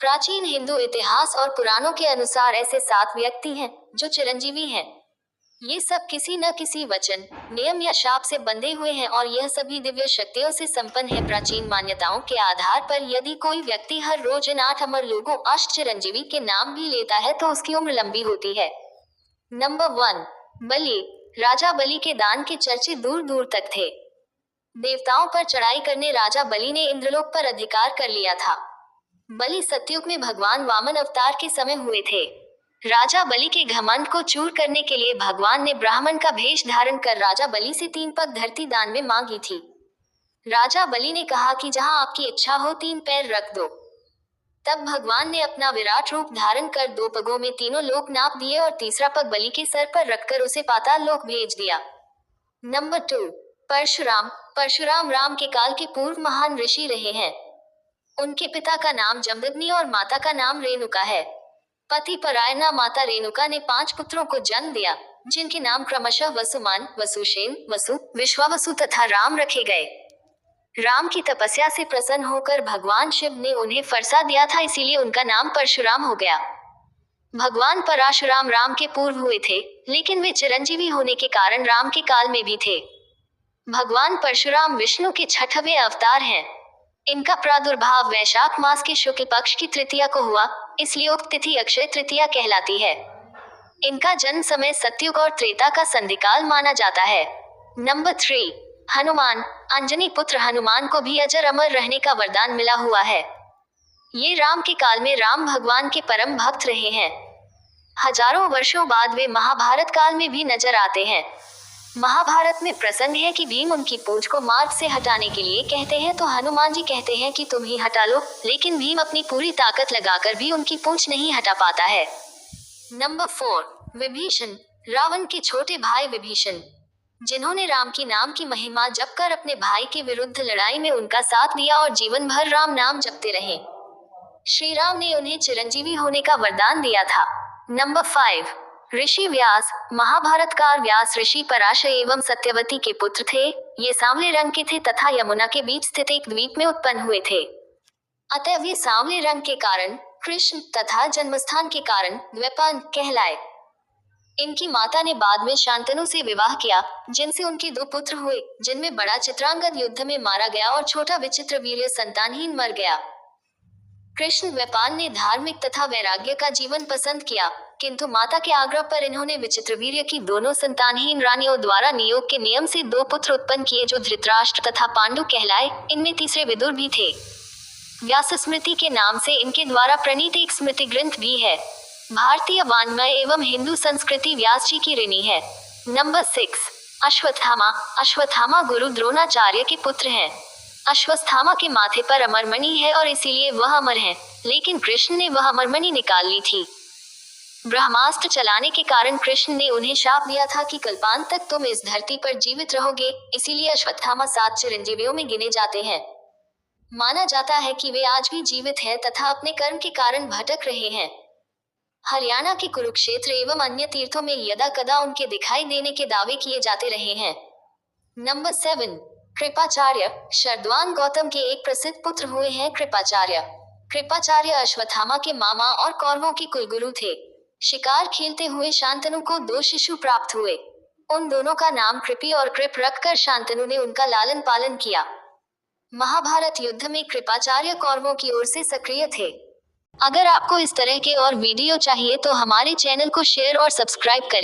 प्राचीन हिंदू इतिहास और पुराणों के अनुसार ऐसे 7 व्यक्ति हैं जो चिरंजीवी हैं। ये सब किसी न किसी वचन, नियम या शाप से बंधे हुए हैं और यह सभी दिव्य शक्तियों से संपन्न है। प्राचीन मान्यताओं के आधार पर यदि कोई व्यक्ति हर रोज इन 8 अमर लोगों अष्ट चिरंजीवी के नाम भी लेता है तो उसकी उम्र लंबी होती है। नंबर 1, बलि। राजा बलि के दान के चर्चे दूर दूर तक थे। देवताओं पर चढ़ाई करने राजा बलि ने इंद्रलोक पर अधिकार कर लिया था। बलि सतयुग में भगवान वामन अवतार के समय हुए थे। राजा बलि के घमंड को चूर करने के लिए भगवान ने ब्राह्मण का भेष धारण कर राजा बलि से 3 पग धरती दान में मांगी थी। राजा बलि ने कहा कि जहां आपकी इच्छा हो 3 पैर रख दो। तब भगवान ने अपना विराट रूप धारण कर 2 पगों में तीनों लोक नाप दिए और तीसरा पग बलि के सर पर रखकर उसे पाताल लोक भेज दिया। नंबर 2, परशुराम। परशुराम राम के काल के पूर्व महान ऋषि रहे हैं। उनके पिता का नाम जमदग्नि और माता का नाम रेणुका है। पति परायणा माता रेणुका ने 5 पुत्रों को जन्म दिया, जिनके नाम क्रमशः वसुमान, वसुसेन, वसु, विश्वावसु तथा राम रखे गए। राम की तपस्या से प्रसन्न होकर भगवान शिव ने उन्हें फरसा दिया था, इसीलिए उनका नाम परशुराम हो गया। भगवान परशुराम राम के पूर्व हुए थे, लेकिन वे चिरंजीवी होने के कारण राम के काल में भी थे। भगवान परशुराम विष्णु के 6वें अवतार हैं। इनका प्रादुर्भाव वैशाख मास के शुक्ल पक्ष की तृतीया को हुआ, इसलिए उक्त तिथि अक्षय तृतीया कहलाती है। इनका जन्म समय सतयुग और त्रेता का संधिकाल माना जाता है। नंबर 3, हनुमान। अंजनी पुत्र हनुमान को भी अजर अमर रहने का वरदान मिला हुआ है। ये राम के काल में राम भगवान के परम भक्त रहे हैं। हजारों वर्षों बाद वे महाभारत काल में भी नजर आते हैं। महाभारत में प्रसंग है कि भीम उनकी पूंछ को मार्ग से हटाने के लिए कहते हैं तो हनुमान जी कहते हैं कि तुम ही हटा लो, लेकिन भीम अपनी पूरी ताकत लगाकर भी उनकी पूंछ नहीं हटा पाता है। नंबर 4, विभीषण। रावण के छोटे भाई विभीषण, जिन्होंने राम की नाम की महिमा जपकर अपने भाई के विरुद्ध लड़ाई में उनका साथ दिया और जीवन भर राम नाम जपते रहे। श्री राम ने उन्हें चिरंजीवी होने का वरदान दिया था। नंबर 5, ऋषि व्यास। महाभारतकार व्यास ऋषि पराशर एवं सत्यवती के पुत्र थे। ये सांवले रंग के थे तथा यमुना के बीच स्थित एक द्वीप में उत्पन्न हुए थे। अतः ये सांवले रंग के कारण कृष्ण तथा जन्मस्थान के कारण द्वैपायन कहलाए। इनकी माता ने बाद में शांतनु से विवाह किया, जिनसे उनके 2 पुत्र हुए, जिनमें बड़ा चित्रांगद युद्ध में मारा गया और छोटा विचित्रवीर्य संतानहीन मर गया। कृष्ण द्वैपायन ने धार्मिक तथा वैराग्य का जीवन पसंद किया, किंतु माता के आग्रह पर इन्होंने विचित्रवीर्य की दोनों संतानहीन रानियों द्वारा नियोग के नियम से 2 पुत्र उत्पन्न किए, जो धृतराष्ट्र तथा पांडु कहलाए। इनमें तीसरे विदुर भी थे। व्यास स्मृति के नाम से इनके द्वारा प्रणीत एक स्मृति ग्रंथ भी है। भारतीय वाङ्मय एवं हिंदू संस्कृति व्यास जी की ऋणी है। नंबर 6, अश्वत्थामा। अश्वत्थामा गुरु द्रोणाचार्य के पुत्र हैं। अश्वत्थामा के माथे पर अमरमणि है और इसीलिए वह अमर हैं, लेकिन कृष्ण ने वह अमरमणि निकाल ली थी। ब्रह्मास्त्र चलाने के कारण कृष्ण ने उन्हें शाप दिया था कि कल्पांत तक तुम इस धरती पर जीवित रहोगे, इसीलिए अश्वत्थामा 7 चिरंजीवियों में गिने जाते हैं। माना जाता है कि वे आज भी जीवित हैं तथा अपने कर्म के कारण भटक रहे हैं। हरियाणा के कुरुक्षेत्र एवं अन्य तीर्थों में यदा कदा उनके दिखाई देने के दावे किए जाते रहे हैं। नंबर 7, कृपाचार्य। शरद्वान गौतम के एक प्रसिद्ध पुत्र हुए हैं कृपाचार्य। कृपाचार्य अश्वत्थामा के मामा और कौरवों के कुलगुरु थे। शिकार खेलते हुए शांतनु को 2 शिशु प्राप्त हुए। उन दोनों का नाम कृपी और कृप रखकर शांतनु ने उनका लालन पालन किया। महाभारत युद्ध में कृपाचार्य कौरवों की ओर से सक्रिय थे। अगर आपको इस तरह के और वीडियो चाहिए तो हमारे चैनल को शेयर और सब्सक्राइब करें।